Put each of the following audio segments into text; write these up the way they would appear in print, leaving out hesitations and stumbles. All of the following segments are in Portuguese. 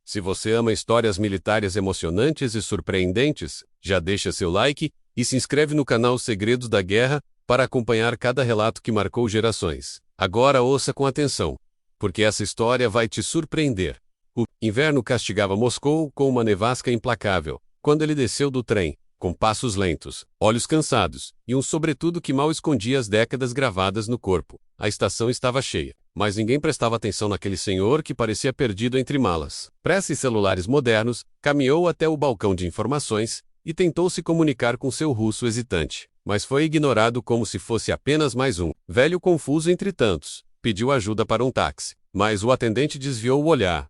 Se você ama histórias militares emocionantes e surpreendentes, já deixa seu like e se inscreve no canal Segredos da Guerra para acompanhar cada relato que marcou gerações. Agora ouça com atenção, porque essa história vai te surpreender. O inverno castigava Moscou com uma nevasca implacável, quando ele desceu do trem, com passos lentos, olhos cansados e um sobretudo que mal escondia as décadas gravadas no corpo. A estação estava cheia, mas ninguém prestava atenção naquele senhor que parecia perdido entre malas, presses e celulares modernos. Caminhou até o balcão de informações e tentou se comunicar com seu russo hesitante, mas foi ignorado como se fosse apenas mais um velho confuso entre tantos. Pediu ajuda para um táxi, mas o atendente desviou o olhar.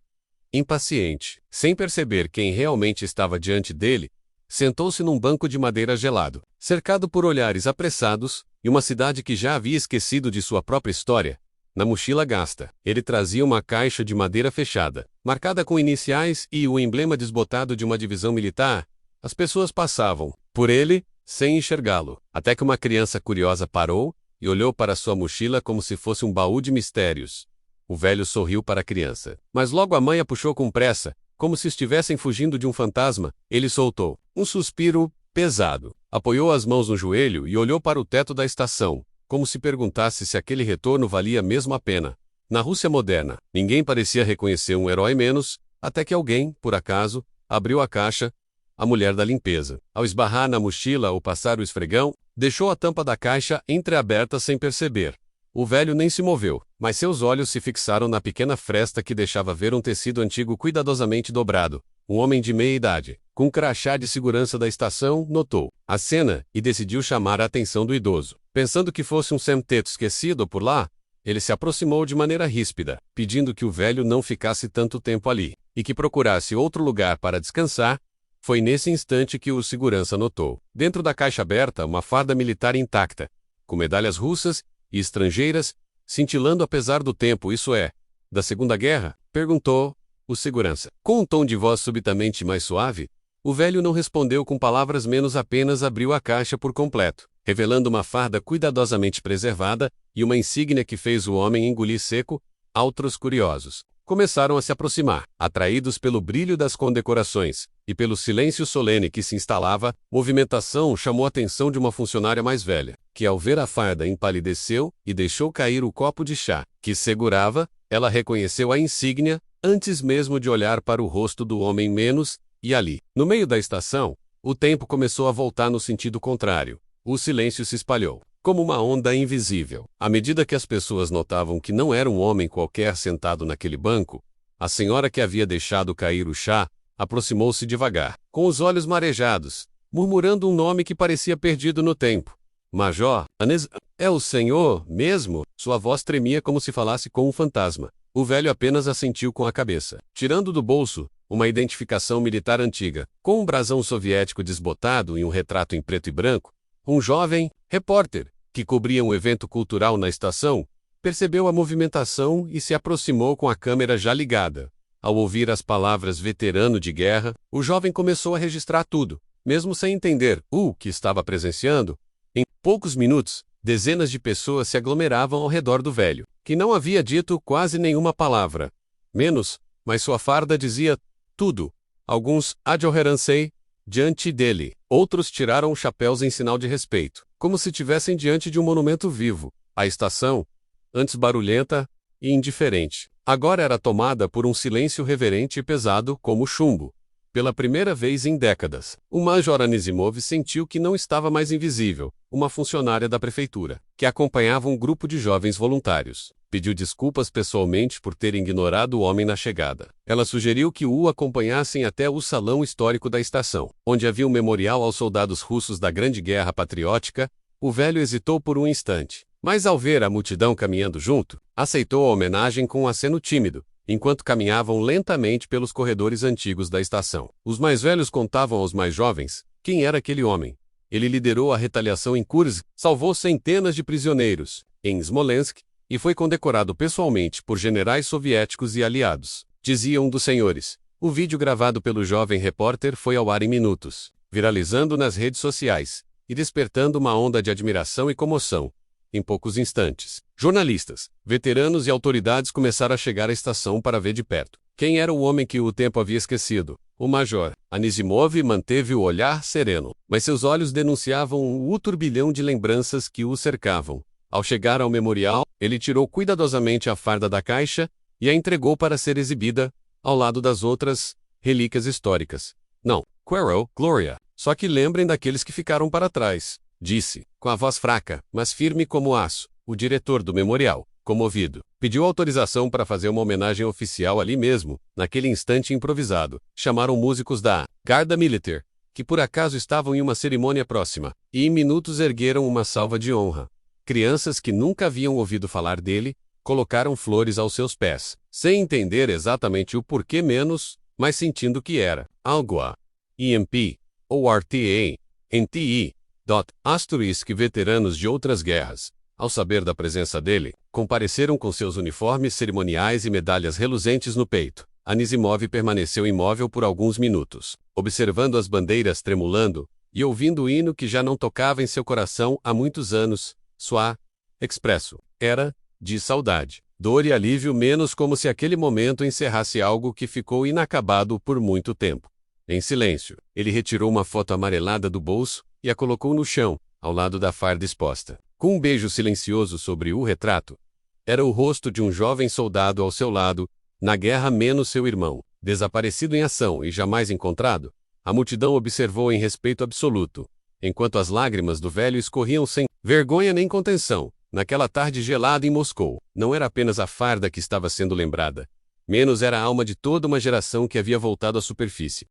Impaciente, sem perceber quem realmente estava diante dele, sentou-se num banco de madeira gelado, cercado por olhares apressados e uma cidade que já havia esquecido de sua própria história. Na mochila gasta, ele trazia uma caixa de madeira fechada, marcada com iniciais e o emblema desbotado de uma divisão militar. As pessoas passavam por ele, sem enxergá-lo, até que uma criança curiosa parou e olhou para sua mochila como se fosse um baú de mistérios. O velho sorriu para a criança, mas logo a mãe a puxou com pressa, como se estivessem fugindo de um fantasma. Ele soltou um suspiro pesado, apoiou as mãos no joelho e olhou para o teto da estação, como se perguntasse se aquele retorno valia mesmo a pena. Na Rússia moderna, ninguém parecia reconhecer um herói menos, até que alguém, por acaso, abriu a caixa. A mulher da limpeza, ao esbarrar na mochila ou passar o esfregão, deixou a tampa da caixa entreaberta sem perceber. O velho nem se moveu, mas seus olhos se fixaram na pequena fresta que deixava ver um tecido antigo cuidadosamente dobrado. Um homem de meia idade, com um crachá de segurança da estação, notou a cena e decidiu chamar a atenção do idoso. Pensando que fosse um sem-teto esquecido por lá, ele se aproximou de maneira ríspida, pedindo que o velho não ficasse tanto tempo ali, e que procurasse outro lugar para descansar. Foi nesse instante que o segurança notou, dentro da caixa aberta, uma farda militar intacta, com medalhas russas e estrangeiras, cintilando apesar do tempo, isso é, da Segunda Guerra? Perguntou o segurança. Com um tom de voz subitamente mais suave, o velho não respondeu com palavras menos, apenas abriu a caixa por completo, revelando uma farda cuidadosamente preservada e uma insígnia que fez o homem engolir seco. Outros curiosos começaram a se aproximar, atraídos pelo brilho das condecorações e pelo silêncio solene que se instalava. Movimentação chamou a atenção de uma funcionária mais velha, que ao ver a farda empalideceu e deixou cair o copo de chá que segurava. Ela reconheceu a insígnia antes mesmo de olhar para o rosto do homem menos, e ali, no meio da estação, o tempo começou a voltar no sentido contrário. O silêncio se espalhou, como uma onda invisível. À medida que as pessoas notavam que não era um homem qualquer sentado naquele banco, a senhora que havia deixado cair o chá aproximou-se devagar, com os olhos marejados, murmurando um nome que parecia perdido no tempo. Major Anes... É o senhor mesmo? Sua voz tremia como se falasse com um fantasma. O velho apenas assentiu com a cabeça, tirando do bolso uma identificação militar antiga, com um brasão soviético desbotado e um retrato em preto e branco. Um jovem repórter, que cobria um evento cultural na estação, percebeu a movimentação e se aproximou com a câmera já ligada. Ao ouvir as palavras veterano de guerra, o jovem começou a registrar tudo, mesmo sem entender o que estava presenciando. Em poucos minutos, dezenas de pessoas se aglomeravam ao redor do velho, que não havia dito quase nenhuma palavra. Menos, mas sua farda dizia tudo. Alguns adjoheransei diante dele, outros tiraram os chapéus em sinal de respeito, como se estivessem diante de um monumento vivo. A estação, antes barulhenta e indiferente, agora era tomada por um silêncio reverente e pesado como chumbo. Pela primeira vez em décadas, o Major Anisimov sentiu que não estava mais invisível. Uma funcionária da prefeitura, que acompanhava um grupo de jovens voluntários, pediu desculpas pessoalmente por ter ignorado o homem na chegada. Ela sugeriu que o acompanhassem até o salão histórico da estação, onde havia um memorial aos soldados russos da Grande Guerra Patriótica. O velho hesitou por um instante, mas ao ver a multidão caminhando junto, aceitou a homenagem com um aceno tímido, enquanto caminhavam lentamente pelos corredores antigos da estação. Os mais velhos contavam aos mais jovens quem era aquele homem. Ele liderou a retaliação em Kursk, salvou centenas de prisioneiros em Smolensk e foi condecorado pessoalmente por generais soviéticos e aliados. Dizia um dos senhores. O vídeo gravado pelo jovem repórter foi ao ar em minutos, viralizando nas redes sociais e despertando uma onda de admiração e comoção. Em poucos instantes, jornalistas, veteranos e autoridades começaram a chegar à estação para ver de perto Quem era o homem que o tempo havia esquecido? O Major. Anisimov manteve o olhar sereno, mas seus olhos denunciavam o turbilhão de lembranças que o cercavam. Ao chegar ao memorial, ele tirou cuidadosamente a farda da caixa e a entregou para ser exibida, ao lado das outras relíquias históricas. Não, Quero, Gloria, só que lembrem daqueles que ficaram para trás, disse, com a voz fraca, mas firme como aço, o diretor do memorial. Comovido, pediu autorização para fazer uma homenagem oficial ali mesmo, naquele instante improvisado. Chamaram músicos da Garda Militar, que por acaso estavam em uma cerimônia próxima, e em minutos ergueram uma salva de honra. Crianças que nunca haviam ouvido falar dele, colocaram flores aos seus pés, sem entender exatamente o porquê menos, mas sentindo que era algo a EMP, ou RTA, NTE, ***, veteranos de outras guerras. Ao saber da presença dele, compareceram com seus uniformes cerimoniais e medalhas reluzentes no peito. Anisimov permaneceu imóvel por alguns minutos, observando as bandeiras tremulando e ouvindo o hino que já não tocava em seu coração há muitos anos, suave, expresso. Era de saudade, dor e alívio, menos como se aquele momento encerrasse algo que ficou inacabado por muito tempo. Em silêncio, ele retirou uma foto amarelada do bolso e a colocou no chão, ao lado da farda exposta. Com um beijo silencioso sobre o retrato, era o rosto de um jovem soldado ao seu lado, na guerra menos seu irmão, desaparecido em ação e jamais encontrado. A multidão observou em respeito absoluto, enquanto as lágrimas do velho escorriam sem vergonha nem contenção. Naquela tarde gelada em Moscou, não era apenas a farda que estava sendo lembrada, menos era a alma de toda uma geração que havia voltado à superfície.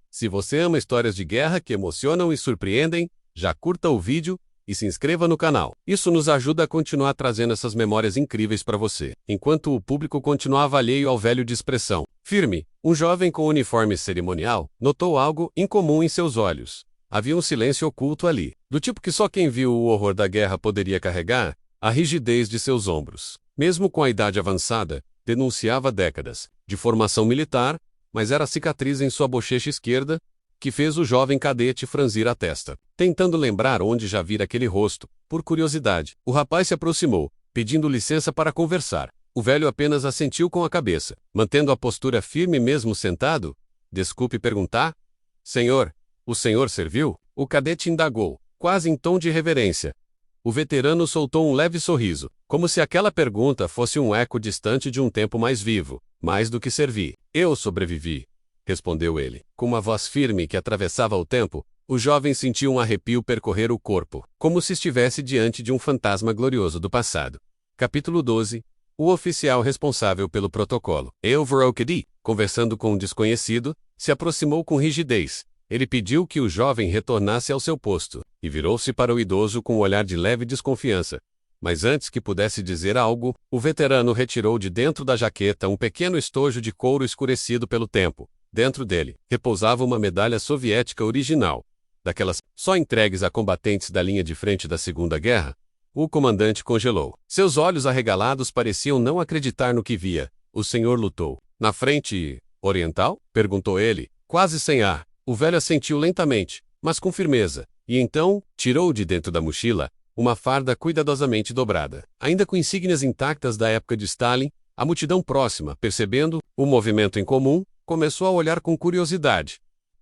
Se você ama histórias de guerra que emocionam e surpreendem, já curta o vídeo e se inscreva no canal. Isso nos ajuda a continuar trazendo essas memórias incríveis para você. Enquanto o público continuava alheio ao velho de expressão firme, um jovem com uniforme cerimonial notou algo incomum em seus olhos. Havia um silêncio oculto ali, do tipo que só quem viu o horror da guerra poderia carregar. A rigidez de seus ombros, mesmo com a idade avançada, denunciava décadas de formação militar, mas era a cicatriz em sua bochecha esquerda que fez o jovem cadete franzir a testa, tentando lembrar onde já vira aquele rosto. Por curiosidade, o rapaz se aproximou, pedindo licença para conversar. O velho apenas assentiu com a cabeça, mantendo a postura firme mesmo sentado. Desculpe perguntar? Senhor, o senhor serviu? O cadete indagou, quase em tom de reverência. O veterano soltou um leve sorriso, como se aquela pergunta fosse um eco distante de um tempo mais vivo. Mais do que servi. Eu sobrevivi, respondeu ele. Com uma voz firme que atravessava o tempo, o jovem sentiu um arrepio percorrer o corpo, como se estivesse diante de um fantasma glorioso do passado. Capítulo 12. O oficial responsável pelo protocolo, Elvorokedi, conversando com um desconhecido, se aproximou com rigidez. Ele pediu que o jovem retornasse ao seu posto, e virou-se para o idoso com um olhar de leve desconfiança. Mas antes que pudesse dizer algo, o veterano retirou de dentro da jaqueta um pequeno estojo de couro escurecido pelo tempo. Dentro dele, repousava uma medalha soviética original, daquelas só entregues a combatentes da linha de frente da Segunda Guerra. O comandante congelou. Seus olhos arregalados pareciam não acreditar no que via. O senhor lutou na frente oriental? Perguntou ele, quase sem ar. O velho assentiu lentamente, mas com firmeza, e então, tirou de dentro da mochila uma farda cuidadosamente dobrada, ainda com insígnias intactas da época de Stalin. A multidão próxima, percebendo o movimento em comum, começou a olhar com curiosidade.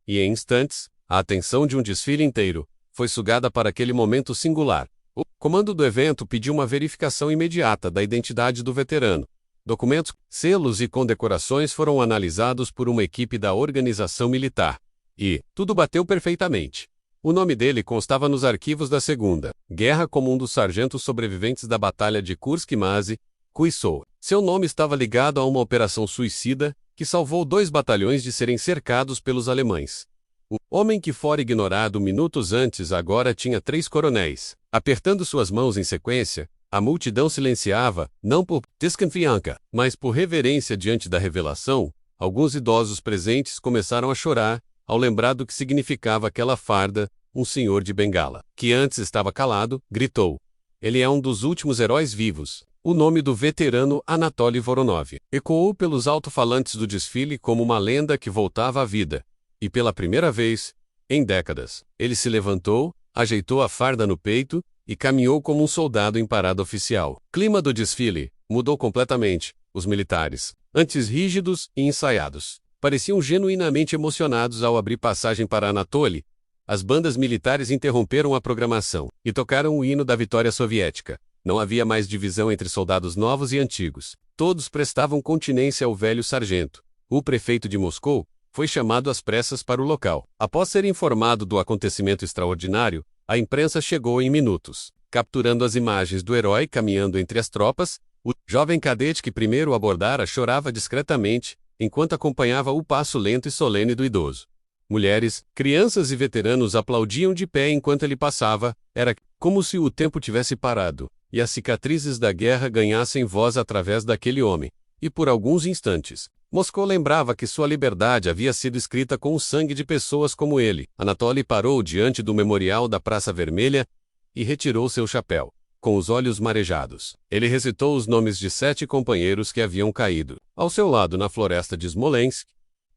E em instantes, a atenção de um desfile inteiro foi sugada para aquele momento singular. O comando do evento pediu uma verificação imediata da identidade do veterano. Documentos, selos e condecorações foram analisados por uma equipe da organização militar. E tudo bateu perfeitamente. O nome dele constava nos arquivos da Segunda Guerra como um dos sargentos sobreviventes da Batalha de Kursk-Mazy, Kuisou. Seu nome estava ligado a uma operação suicida que salvou 2 batalhões de serem cercados pelos alemães. O homem que fora ignorado minutos antes agora tinha 3 coronéis. Apertando suas mãos em sequência, a multidão silenciava, não por desconfiança, mas por reverência diante da revelação. Alguns idosos presentes começaram a chorar, ao lembrar do que significava aquela farda. Um senhor de Bengala, que antes estava calado, gritou. Ele é um dos últimos heróis vivos. O nome do veterano Anatoly Voronov ecoou pelos alto-falantes do desfile como uma lenda que voltava à vida. E pela primeira vez, em décadas, ele se levantou, ajeitou a farda no peito e caminhou como um soldado em parada oficial. O clima do desfile mudou completamente. Os militares, antes rígidos e ensaiados. Pareciam genuinamente emocionados ao abrir passagem para Anatoly. As bandas militares interromperam a programação e tocaram o hino da vitória soviética. Não havia mais divisão entre soldados novos e antigos. Todos prestavam continência ao velho sargento. O prefeito de Moscou foi chamado às pressas para o local. Após ser informado do acontecimento extraordinário, a imprensa chegou em minutos, capturando as imagens do herói caminhando entre as tropas. O jovem cadete que primeiro abordara chorava discretamente, enquanto acompanhava o passo lento e solene do idoso. Mulheres, crianças e veteranos aplaudiam de pé enquanto ele passava. Era como se o tempo tivesse parado, e as cicatrizes da guerra ganhassem voz através daquele homem. E por alguns instantes, Moscou lembrava que sua liberdade havia sido escrita com o sangue de pessoas como ele. Anatoly parou diante do memorial da Praça Vermelha e retirou seu chapéu. Com os olhos marejados, ele recitou os nomes de 7 companheiros que haviam caído ao seu lado na floresta de Smolensk.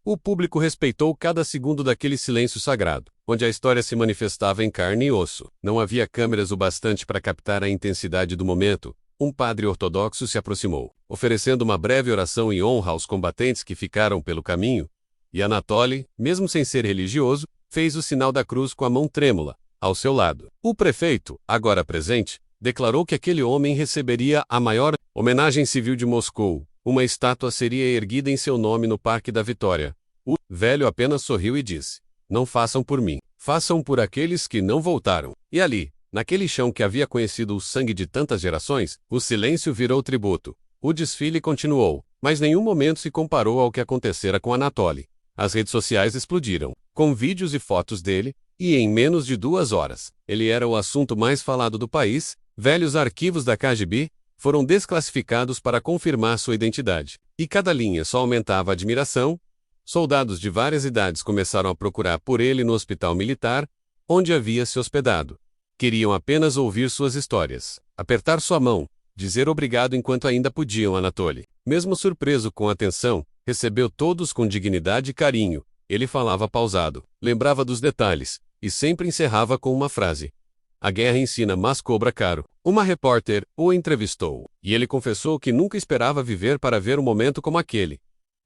O público respeitou cada segundo daquele silêncio sagrado, onde a história se manifestava em carne e osso. Não havia câmeras o bastante para captar a intensidade do momento. Um padre ortodoxo se aproximou, oferecendo uma breve oração em honra aos combatentes que ficaram pelo caminho, e Anatoly, mesmo sem ser religioso, fez o sinal da cruz com a mão trêmula, ao seu lado. O prefeito, agora presente, declarou que aquele homem receberia a maior homenagem civil de Moscou. Uma estátua seria erguida em seu nome no Parque da Vitória. O velho apenas sorriu e disse: "Não façam por mim, façam por aqueles que não voltaram." E ali, naquele chão que havia conhecido o sangue de tantas gerações, o silêncio virou tributo. O desfile continuou, mas nenhum momento se comparou ao que acontecera com Anatoly. As redes sociais explodiram, com vídeos e fotos dele, e em menos de 2 horas, ele era o assunto mais falado do país. Velhos arquivos da KGB foram desclassificados para confirmar sua identidade, e cada linha só aumentava a admiração. Soldados de várias idades começaram a procurar por ele no hospital militar, onde havia se hospedado. Queriam apenas ouvir suas histórias, apertar sua mão, dizer obrigado enquanto ainda podiam. Anatoly, mesmo surpreso com a atenção, recebeu todos com dignidade e carinho. Ele falava pausado, lembrava dos detalhes, e sempre encerrava com uma frase: "A guerra ensina, mas cobra caro." Uma repórter o entrevistou, e ele confessou que nunca esperava viver para ver um momento como aquele.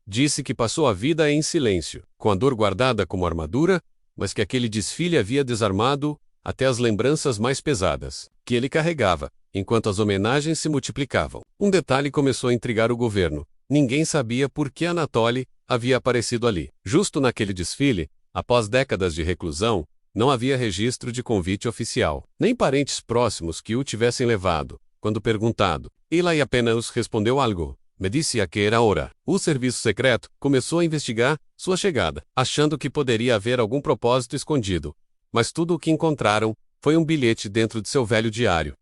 Disse que passou a vida em silêncio, com a dor guardada como armadura, mas que aquele desfile havia desarmado até as lembranças mais pesadas que ele carregava, enquanto as homenagens se multiplicavam. Um detalhe começou a intrigar o governo. Ninguém sabia por que Anatoly havia aparecido ali. Justo naquele desfile, após décadas de reclusão, não havia registro de convite oficial, nem parentes próximos que o tivessem levado. Quando perguntado, Eli apenas respondeu algo. "Me disse que era hora." O serviço secreto começou a investigar sua chegada, achando que poderia haver algum propósito escondido. Mas tudo o que encontraram foi um bilhete dentro de seu velho diário,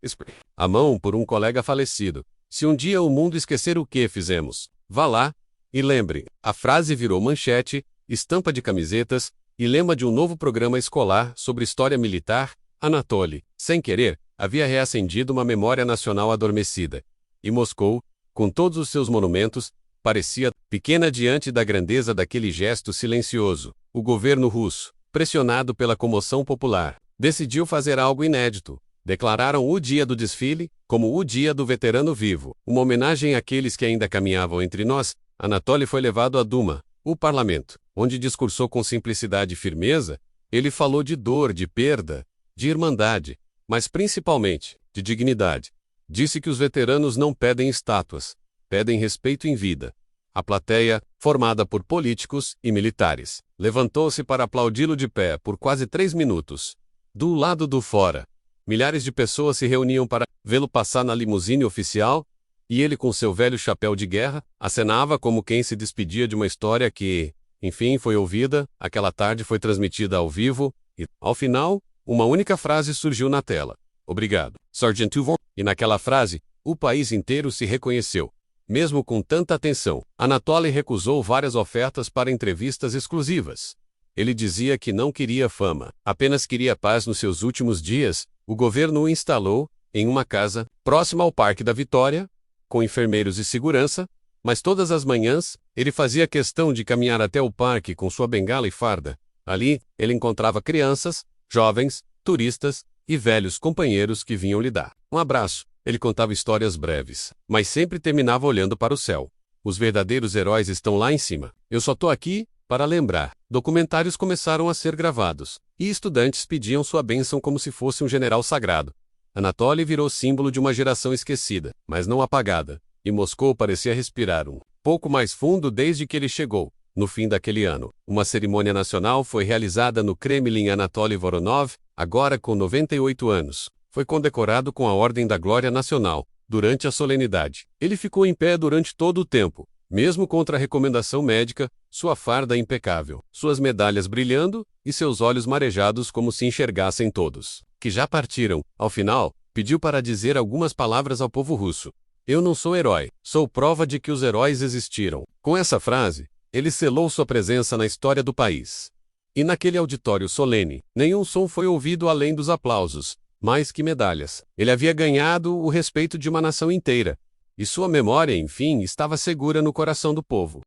à mão por um colega falecido. "Se um dia o mundo esquecer o que fizemos, vá lá e lembre." A frase virou manchete, estampa de camisetas e lema de um novo programa escolar sobre história militar. Anatoly, sem querer, havia reacendido uma memória nacional adormecida. E Moscou, com todos os seus monumentos, parecia pequena diante da grandeza daquele gesto silencioso. O governo russo, pressionado pela comoção popular, decidiu fazer algo inédito. Declararam o dia do desfile como o dia do veterano vivo, uma homenagem àqueles que ainda caminhavam entre nós. Anatoly foi levado à Duma, o parlamento, onde discursou com simplicidade e firmeza. Ele falou de dor, de perda, de irmandade, mas principalmente de dignidade. Disse que os veteranos não pedem estátuas, pedem respeito em vida. A plateia, formada por políticos e militares, levantou-se para aplaudi-lo de pé por quase 3 minutos. Do lado do fora, milhares de pessoas se reuniam para vê-lo passar na limusine oficial, e ele, com seu velho chapéu de guerra, acenava como quem se despedia de uma história que, enfim, foi ouvida. Aquela tarde foi transmitida ao vivo, e, ao final, uma única frase surgiu na tela: "Obrigado, Sargent Von." E naquela frase, o país inteiro se reconheceu. Mesmo com tanta atenção, Anatoly recusou várias ofertas para entrevistas exclusivas. Ele dizia que não queria fama, apenas queria paz nos seus últimos dias. O governo o instalou em uma casa próxima ao Parque da Vitória, com enfermeiros e segurança, mas todas as manhãs, ele fazia questão de caminhar até o parque com sua bengala e farda. Ali, ele encontrava crianças, jovens, turistas e velhos companheiros que vinham lhe dar um abraço. Ele contava histórias breves, mas sempre terminava olhando para o céu. Os verdadeiros heróis estão lá em cima. Eu só tô aqui para lembrar. Documentários começaram a ser gravados, e estudantes pediam sua bênção como se fosse um general sagrado. Anatoly virou símbolo de uma geração esquecida, mas não apagada, e Moscou parecia respirar um pouco mais fundo desde que ele chegou. No fim daquele ano, uma cerimônia nacional foi realizada no Kremlin. Anatoly Voronov, agora com 98 anos, foi condecorado com a Ordem da Glória Nacional. Durante a solenidade, ele ficou em pé durante todo o tempo, mesmo contra a recomendação médica, sua farda impecável, suas medalhas brilhando e seus olhos marejados como se enxergassem todos, que já partiram. Ao final, pediu para dizer algumas palavras ao povo russo. Eu não sou herói, sou prova de que os heróis existiram. Com essa frase, ele selou sua presença na história do país. E naquele auditório solene, nenhum som foi ouvido além dos aplausos. Mais que medalhas, ele havia ganhado o respeito de uma nação inteira. E sua memória, enfim, estava segura no coração do povo.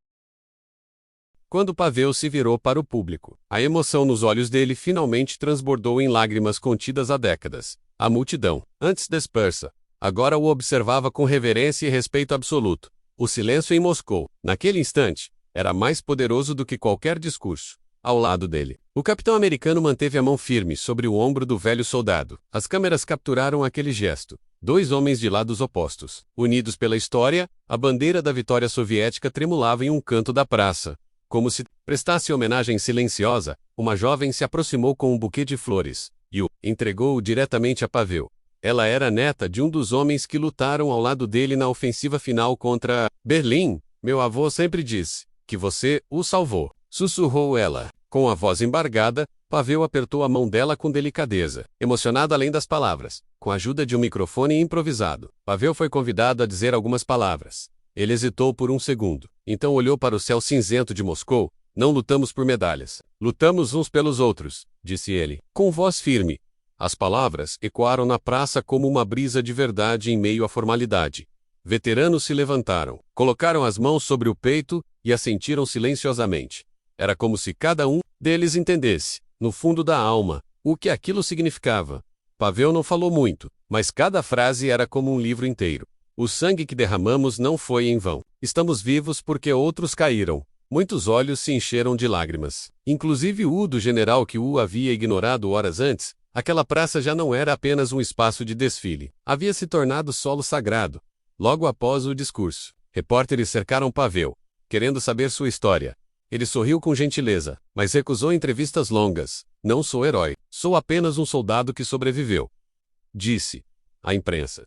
Quando Pavel se virou para o público, a emoção nos olhos dele finalmente transbordou em lágrimas contidas há décadas. A multidão, antes dispersa, agora o observava com reverência e respeito absoluto. O silêncio em Moscou, naquele instante, era mais poderoso do que qualquer discurso. Ao lado dele, o capitão americano manteve a mão firme sobre o ombro do velho soldado. As câmeras capturaram aquele gesto. Dois homens de lados opostos, unidos pela história, a bandeira da vitória soviética tremulava em um canto da praça. Como se prestasse homenagem silenciosa, uma jovem se aproximou com um buquê de flores e o entregou diretamente a Pavel. Ela era neta de um dos homens que lutaram ao lado dele na ofensiva final contra Berlim. Meu avô sempre disse que você o salvou, sussurrou ela. Com a voz embargada, Pavel apertou a mão dela com delicadeza, emocionado além das palavras. Com a ajuda de um microfone improvisado, Pavel foi convidado a dizer algumas palavras. Ele hesitou por um segundo, então olhou para o céu cinzento de Moscou. Não lutamos por medalhas. Lutamos uns pelos outros, disse ele, com voz firme. As palavras ecoaram na praça como uma brisa de verdade em meio à formalidade. Veteranos se levantaram, colocaram as mãos sobre o peito e assentiram silenciosamente. Era como se cada um deles entendesse, no fundo da alma, o que aquilo significava. Pavel não falou muito, mas cada frase era como um livro inteiro. O sangue que derramamos não foi em vão. Estamos vivos porque outros caíram. Muitos olhos se encheram de lágrimas. Inclusive o do general que o havia ignorado horas antes. Aquela praça já não era apenas um espaço de desfile. Havia se tornado solo sagrado. Logo após o discurso, repórteres cercaram Pavel, querendo saber sua história. Ele sorriu com gentileza, mas recusou entrevistas longas. Não sou herói, sou apenas um soldado que sobreviveu, disse. A imprensa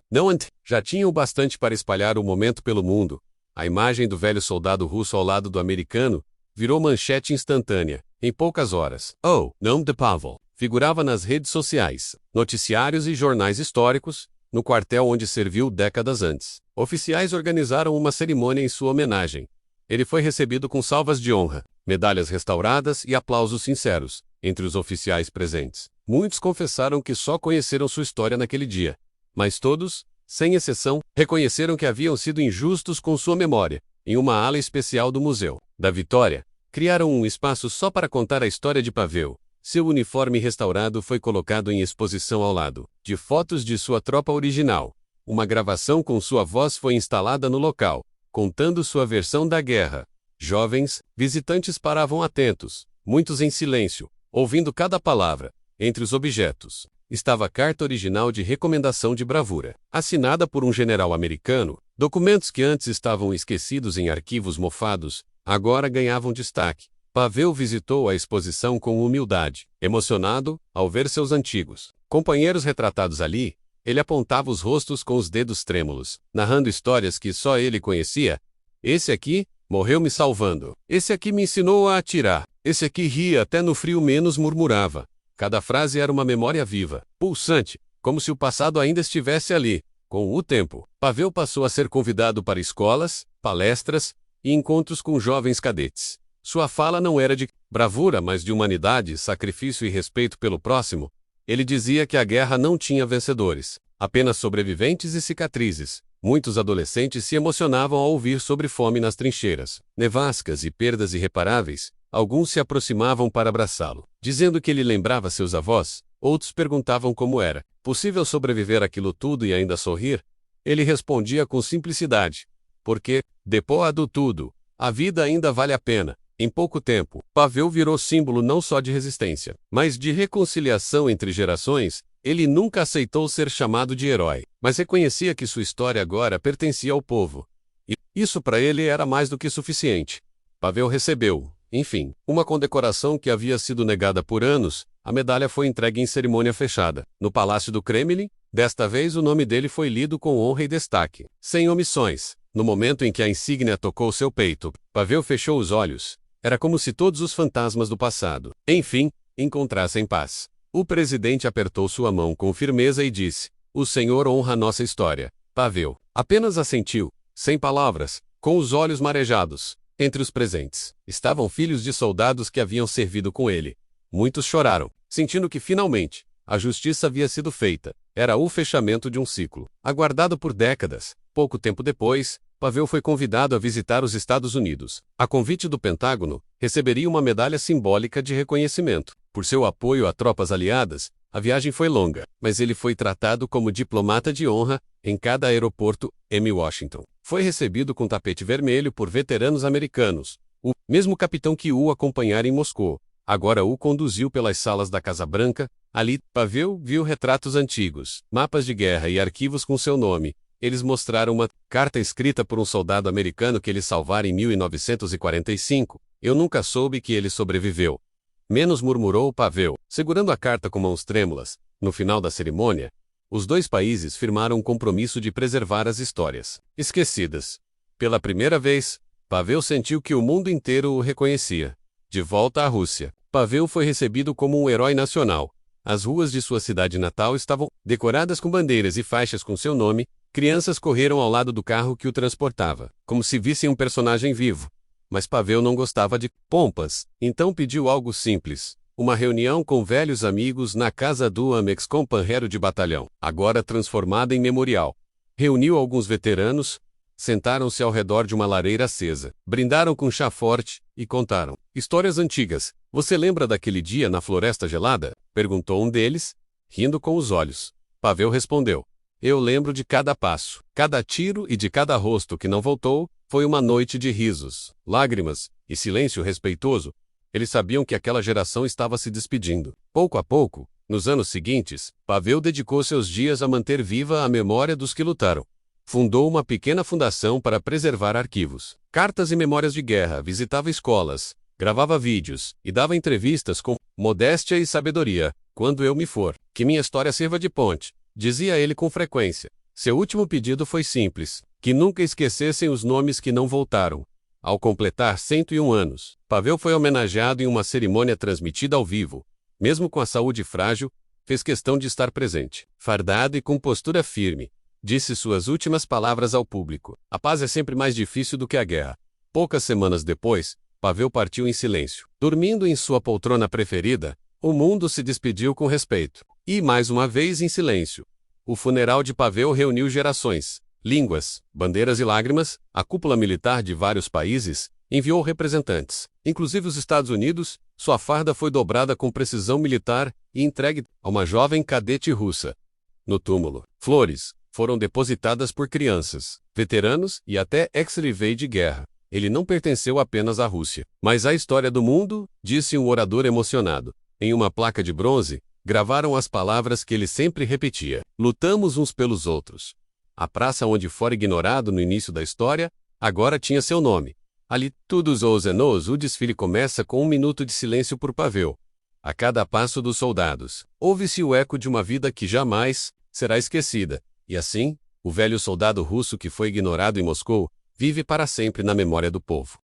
já tinha o bastante para espalhar o momento pelo mundo. A imagem do velho soldado russo ao lado do americano virou manchete instantânea, em poucas horas. O nome de Pavel figurava nas redes sociais, noticiários e jornais históricos, no quartel onde serviu décadas antes. Oficiais organizaram uma cerimônia em sua homenagem. Ele foi recebido com salvas de honra, medalhas restauradas e aplausos sinceros, entre os oficiais presentes. Muitos confessaram que só conheceram sua história naquele dia. Mas todos, sem exceção, reconheceram que haviam sido injustos com sua memória. Em uma ala especial do Museu da Vitória, criaram um espaço só para contar a história de Pavel. Seu uniforme restaurado foi colocado em exposição ao lado de fotos de sua tropa original. Uma gravação com sua voz foi instalada no local, contando sua versão da guerra. Jovens, visitantes paravam atentos, muitos em silêncio, ouvindo cada palavra. Entre os objetos, estava a carta original de recomendação de bravura, assinada por um general americano. Documentos que antes estavam esquecidos em arquivos mofados, agora ganhavam destaque. Pavel visitou a exposição com humildade, emocionado ao ver seus antigos companheiros retratados ali. Ele apontava os rostos com os dedos trêmulos, narrando histórias que só ele conhecia. Esse aqui morreu me salvando. Esse aqui me ensinou a atirar. Esse aqui ria até no frio menos murmurava. Cada frase era uma memória viva, pulsante, como se o passado ainda estivesse ali. Com o tempo, Pavel passou a ser convidado para escolas, palestras e encontros com jovens cadetes. Sua fala não era de bravura, mas de humanidade, sacrifício e respeito pelo próximo. Ele dizia que a guerra não tinha vencedores, apenas sobreviventes e cicatrizes. Muitos adolescentes se emocionavam ao ouvir sobre fome nas trincheiras, nevascas e perdas irreparáveis. Alguns se aproximavam para abraçá-lo, dizendo que ele lembrava seus avós. Outros perguntavam como era possível sobreviver àquilo tudo e ainda sorrir. Ele respondia com simplicidade: porque, depois do tudo, a vida ainda vale a pena. Em pouco tempo, Pavel virou símbolo não só de resistência, mas de reconciliação entre gerações. Ele nunca aceitou ser chamado de herói, mas reconhecia que sua história agora pertencia ao povo. E isso para ele era mais do que suficiente. Pavel recebeu, enfim, uma condecoração que havia sido negada por anos. A medalha foi entregue em cerimônia fechada, no Palácio do Kremlin. Desta vez o nome dele foi lido com honra e destaque, sem omissões. No momento em que a insígnia tocou seu peito, Pavel fechou os olhos. Era como se todos os fantasmas do passado, enfim, encontrassem paz. O presidente apertou sua mão com firmeza e disse: "O Senhor honra nossa história." Pavel apenas assentiu, sem palavras, com os olhos marejados. Entre os presentes estavam filhos de soldados que haviam servido com ele. Muitos choraram, sentindo que finalmente a justiça havia sido feita. Era o fechamento de um ciclo, aguardado por décadas. Pouco tempo depois, Pavel foi convidado a visitar os Estados Unidos. A convite do Pentágono, receberia uma medalha simbólica de reconhecimento. Por seu apoio a tropas aliadas, a viagem foi longa, mas ele foi tratado como diplomata de honra em cada aeroporto. Washington foi recebido com tapete vermelho por veteranos americanos. O mesmo capitão que o acompanhara em Moscou agora o conduziu pelas salas da Casa Branca. Ali, Pavel viu retratos antigos, mapas de guerra e arquivos com seu nome. Eles mostraram uma carta escrita por um soldado americano que ele salvara em 1945. "Eu nunca soube que ele sobreviveu." Menos, murmurou Pavel, segurando a carta com mãos trêmulas. No final da cerimônia, os dois países firmaram um compromisso de preservar as histórias esquecidas. Pela primeira vez, Pavel sentiu que o mundo inteiro o reconhecia. De volta à Rússia, Pavel foi recebido como um herói nacional. As ruas de sua cidade natal estavam decoradas com bandeiras e faixas com seu nome. Crianças correram ao lado do carro que o transportava, como se vissem um personagem vivo. Mas Pavel não gostava de pompas, então pediu algo simples: uma reunião com velhos amigos na casa do ex-companheiro de batalhão, agora transformada em memorial. Reuniu alguns veteranos, sentaram-se ao redor de uma lareira acesa, brindaram com chá forte e contaram histórias antigas. "Você lembra daquele dia na floresta gelada?" perguntou um deles, rindo com os olhos. Pavel respondeu: "Eu lembro de cada passo, cada tiro e de cada rosto que não voltou." Foi uma noite de risos, lágrimas e silêncio respeitoso. Eles sabiam que aquela geração estava se despedindo. Pouco a pouco, nos anos seguintes, Pavel dedicou seus dias a manter viva a memória dos que lutaram. Fundou uma pequena fundação para preservar arquivos, cartas e memórias de guerra, visitava escolas, gravava vídeos e dava entrevistas com modéstia e sabedoria. "Quando eu me for, que minha história sirva de ponte", dizia ele com frequência. Seu último pedido foi simples: que nunca esquecessem os nomes que não voltaram. Ao completar 101 anos, Pavel foi homenageado em uma cerimônia transmitida ao vivo. Mesmo com a saúde frágil, fez questão de estar presente. Fardado e com postura firme, disse suas últimas palavras ao público: "A paz é sempre mais difícil do que a guerra." Poucas semanas depois, Pavel partiu em silêncio. Dormindo em sua poltrona preferida, o mundo se despediu com respeito. E mais uma vez em silêncio. O funeral de Pavel reuniu gerações, línguas, bandeiras e lágrimas. A cúpula militar de vários países enviou representantes, inclusive os Estados Unidos. Sua farda foi dobrada com precisão militar e entregue a uma jovem cadete russa. No túmulo, flores foram depositadas por crianças, veteranos e até ex-rivais de guerra. Ele não pertenceu apenas à Rússia, mas à história do mundo, disse um orador emocionado. Em uma placa de bronze, gravaram as palavras que ele sempre repetia: "Lutamos uns pelos outros." A praça onde fora ignorado no início da história, agora tinha seu nome. Ali, todos os anos, o desfile começa com 1 minuto de silêncio por Pavel. A cada passo dos soldados, ouve-se o eco de uma vida que jamais será esquecida. E assim, o velho soldado russo que foi ignorado em Moscou, vive para sempre na memória do povo.